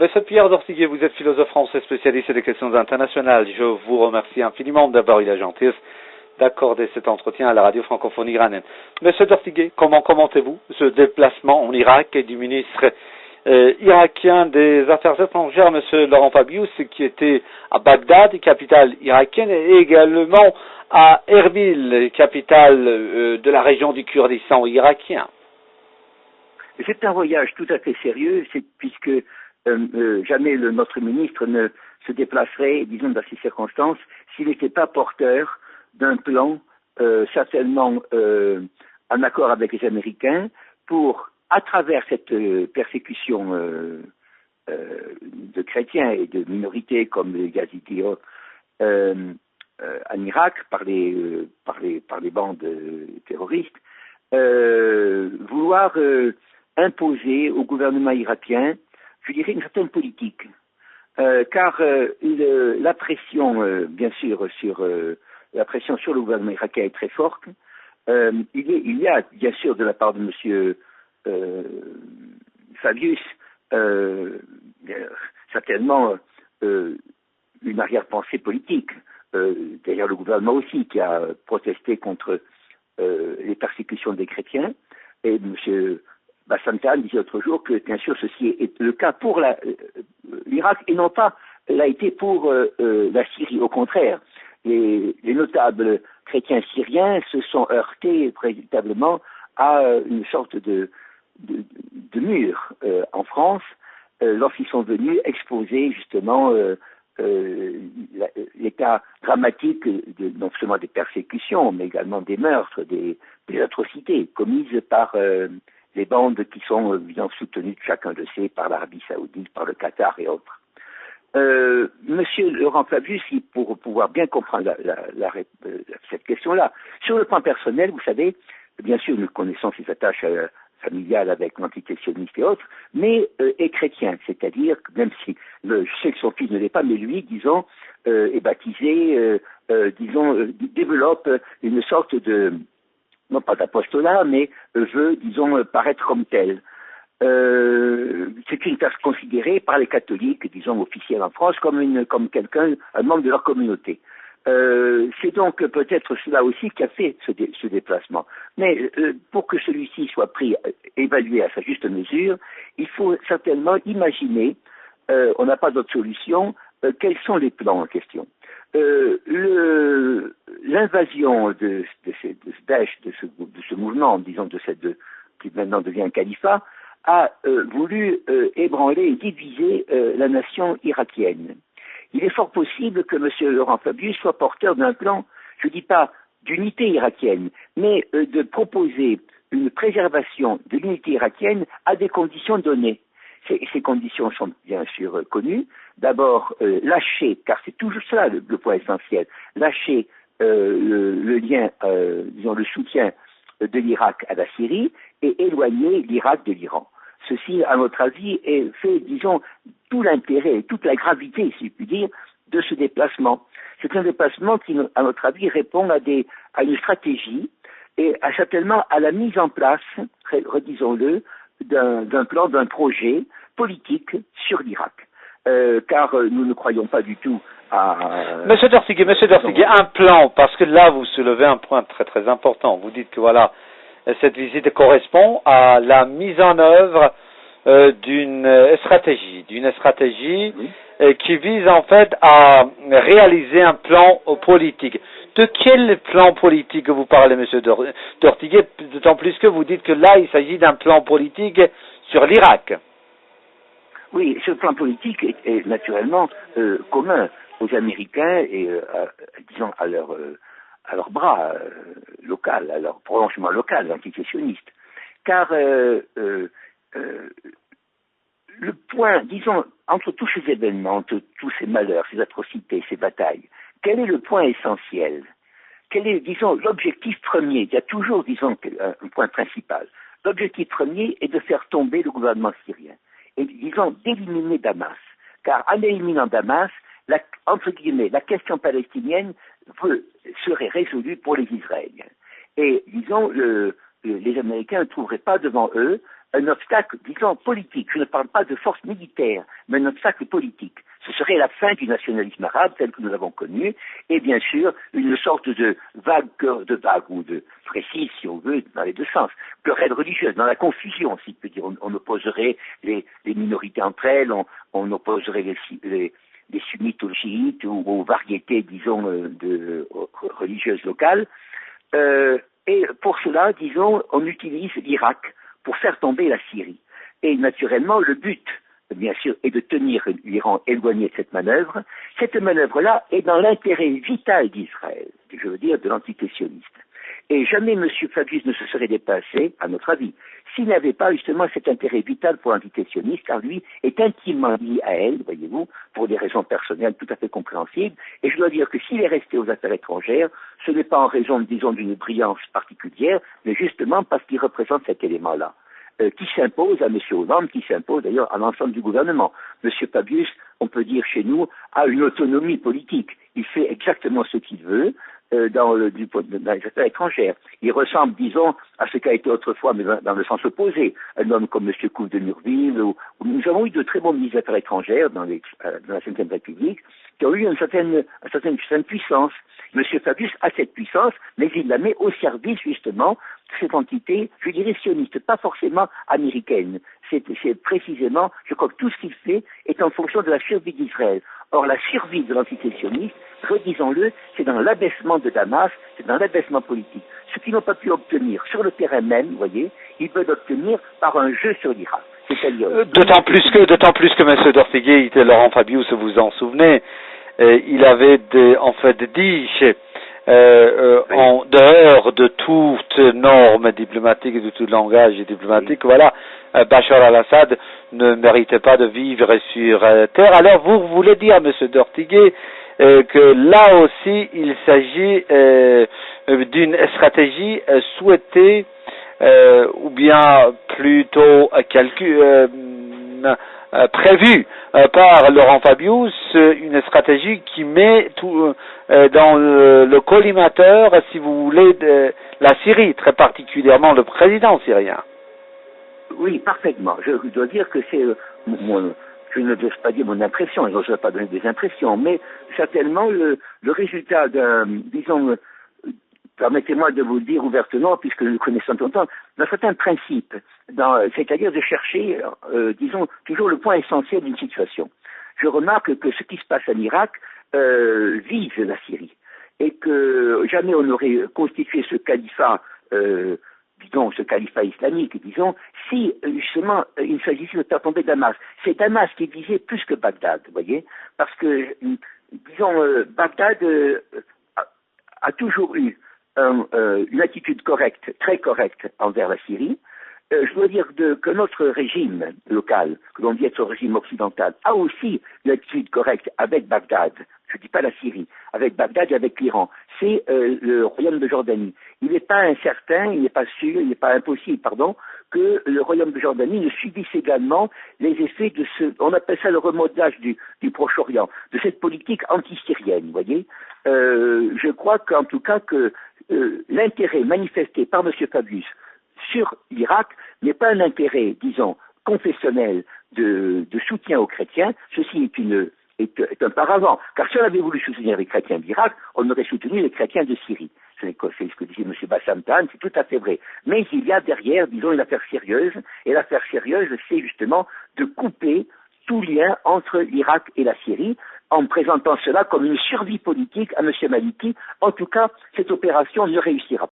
Monsieur Pierre Dortiguier, vous êtes philosophe français spécialiste des questions internationales. Je vous remercie infiniment d'avoir eu la gentillesse d'accorder cet entretien à la radio francophonie iranienne. Monsieur Dortiguier, comment commentez-vous ce déplacement en Irak du ministre irakien des Affaires étrangères, monsieur Laurent Fabius, qui était à Bagdad, capitale irakienne, et également à Erbil, capitale de la région du Kurdistan irakien? C'est un voyage tout à fait sérieux, puisque jamais notre ministre ne se déplacerait, disons, dans ces circonstances, s'il n'était pas porteur d'un plan, certainement en accord avec les Américains, pour, à travers cette persécution de chrétiens et de minorités comme les Yazidis en Irak par les bandes terroristes, vouloir imposer au gouvernement irakien, je dirais, une certaine politique. Car la pression, bien sûr, la pression sur le gouvernement irakien est très forte. Il y a, bien sûr, de la part de M. Fabius, certainement une arrière-pensée politique. D'ailleurs, le gouvernement aussi, qui a protesté contre les persécutions des chrétiens. Et M. Bassam Khan disait l'autre jour que, bien sûr, ceci est le cas pour l'Irak et non pas l'a été pour la Syrie. Au contraire, les notables chrétiens syriens se sont heurtés véritablement à une sorte de mur en France lorsqu'ils sont venus exposer justement l'état dramatique non seulement des persécutions, mais également des meurtres, des atrocités commises par les bandes qui sont bien soutenues, chacun le sait, par l'Arabie Saoudite, par le Qatar et autres. Monsieur Laurent Fabius, pour pouvoir bien comprendre cette question-là, sur le plan personnel, vous savez, bien sûr, nous connaissons ses attaches familiales avec l'entité sioniste et autres, mais est chrétien, c'est-à-dire, même si je sais que son fils ne l'est pas, mais lui, disons, est baptisé, développe une sorte de, non pas d'apostolat, mais veut, disons, paraître comme tel. C'est une personne considérée par les catholiques, disons, officiels en France, comme quelqu'un, un membre de leur communauté. C'est donc peut-être cela aussi qui a fait ce déplacement. Mais pour que celui-ci soit évalué à sa juste mesure, il faut certainement imaginer, on n'a pas d'autre solution, quels sont les plans en question. L'invasion de Daesh, de ce mouvement, disons, qui maintenant devient un califat, a voulu ébranler et diviser la nation irakienne. Il est fort possible que M. Laurent Fabius soit porteur d'un plan, je ne dis pas d'unité irakienne, mais de proposer une préservation de l'unité irakienne à des conditions données. Ces conditions sont bien sûr connues. D'abord, lâcher, car c'est toujours cela le point essentiel, lâcher le lien, disons le soutien de l'Irak à la Syrie et éloigner l'Irak de l'Iran. Ceci, à notre avis, fait, disons, tout l'intérêt et toute la gravité, si je puis dire, de ce déplacement. C'est un déplacement qui, à notre avis, répond à une stratégie et certainement à la mise en place, redisons-le, d'un plan, d'un projet politique sur l'Irak. Car nous ne croyons pas du tout à... Monsieur Dortiguier, un plan, parce que là, vous soulevez un point très très important. Vous dites que voilà, cette visite correspond à la mise en œuvre d'une stratégie Oui. Qui vise en fait à réaliser un plan politique. De quel plan politique vous parlez, monsieur Dortiguier, d'autant plus que vous dites que là, il s'agit d'un plan politique sur l'Irak. Oui, ce plan politique est naturellement commun aux Américains et, disons, à leur bras local, à leur prolongement local, antisécessionniste. Car le point, disons, entre tous ces événements, entre tous ces malheurs, ces atrocités, ces batailles, quel est le point essentiel? Quel est, disons, l'objectif premier? Il y a toujours, disons, un point principal. L'objectif premier est de faire tomber le gouvernement syrien et, disons, d'éliminer Damas. Car en éliminant Damas, entre guillemets, la question palestinienne serait résolue pour les Israéliens. Et, disons, les Américains ne trouveraient pas devant eux un obstacle, disons, politique. Je ne parle pas de force militaire, mais un obstacle politique. Ce serait la fin du nationalisme arabe tel que nous l'avons connu, et bien sûr, une sorte de vague ou de précise, si on veut, dans les deux sens, querelle religieuse, dans la confusion, si peut dire. On opposerait les minorités entre elles, on opposerait les sunnites aux chiites ou aux variétés, disons, religieuses locales. Et pour cela, disons, on utilise l'Irak pour faire tomber la Syrie. Et naturellement, le but, bien sûr, est de tenir l'Iran éloigné de cette manœuvre. Cette manœuvre-là est dans l'intérêt vital d'Israël, je veux dire de l'entité sioniste. Et jamais M. Fabius ne se serait dépassé, à notre avis, s'il n'avait pas justement cet intérêt vital pour l'entité sioniste, car lui est intimement lié à elle, voyez-vous, pour des raisons personnelles tout à fait compréhensibles. Et je dois dire que s'il est resté aux affaires étrangères, ce n'est pas en raison, disons, d'une brillance particulière, mais justement parce qu'il représente cet élément-là. Qui s'impose à M. Hollande, qui s'impose d'ailleurs à l'ensemble du gouvernement. M. Fabius, on peut dire chez nous, a une autonomie politique. Il fait exactement ce qu'il veut dans les affaires étrangères. Il ressemble, disons, à ce qu'a été autrefois, mais dans le sens opposé, un homme comme M. Couve de Murville, où nous avons eu de très bons ministres des Affaires étrangères dans la Cinquième République, qui ont eu une certaine puissance. M. Fabius a cette puissance, mais il la met au service, justement, de cette entité, je dirais sioniste, pas forcément américaine. C'est précisément, je crois que tout ce qu'il fait est en fonction de la survie d'Israël. Or, la survie de l'entité sioniste, redisons-le, c'est dans l'abaissement de Damas, c'est dans l'abaissement politique. Ce qu'ils n'ont pas pu obtenir sur le terrain même, vous voyez, ils peuvent obtenir par un jeu sur l'Irak. C'est-à-dire... D'autant plus que M. Dortigué, Laurent Fabius, vous vous en souvenez, il avait en fait dit en dehors de toute norme diplomatique et de tout langage diplomatique, voilà, Bachar al-Assad ne méritait pas de vivre sur terre. Alors vous voulez dire, M. Dortigué, que là aussi il s'agit d'une stratégie souhaitée ou bien plutôt prévue par Laurent Fabius, une stratégie qui met tout dans le collimateur, si vous voulez, de la Syrie, très particulièrement le président syrien. Oui, parfaitement. Je dois dire que c'est je ne dois pas dire mon impression, je n'ose pas donner des impressions, mais certainement le résultat disons, permettez-moi de vous le dire ouvertement, puisque nous connaissons longtemps, d'un certain principe, c'est-à-dire de chercher, disons, toujours le point essentiel d'une situation. Je remarque que ce qui se passe en Irak vise la Syrie, et que jamais on n'aurait constitué ce califat, disons, ce califat islamique, disons, si justement il s'agissait de faire tomber Damas. C'est Damas qui visait plus que Bagdad, vous voyez, parce que, disons, Bagdad a toujours eu une attitude correcte, très correcte envers la Syrie. Je dois dire que notre régime local, que l'on dit être un régime occidental, a aussi une attitude correcte avec Bagdad. Je ne dis pas la Syrie, avec Bagdad et avec l'Iran. C'est le royaume de Jordanie. Il n'est pas incertain, il n'est pas sûr, il n'est pas impossible, pardon, que le royaume de Jordanie ne subisse également les effets de on appelle ça le remodelage du Proche-Orient, de cette politique anti-syrienne, vous voyez. Je crois qu'en tout cas que l'intérêt manifesté par M. Fabius sur l'Irak n'est pas un intérêt, disons, confessionnel de soutien aux chrétiens. Ceci est un paravent. Car si on avait voulu soutenir les chrétiens d'Irak, on aurait soutenu les chrétiens de Syrie. C'est ce que disait M. Bassam Khan, c'est tout à fait vrai. Mais il y a derrière, disons, une affaire sérieuse, et l'affaire sérieuse, c'est justement de couper tout lien entre l'Irak et la Syrie, en présentant cela comme une survie politique à M. Maliki. En tout cas, cette opération ne réussira pas.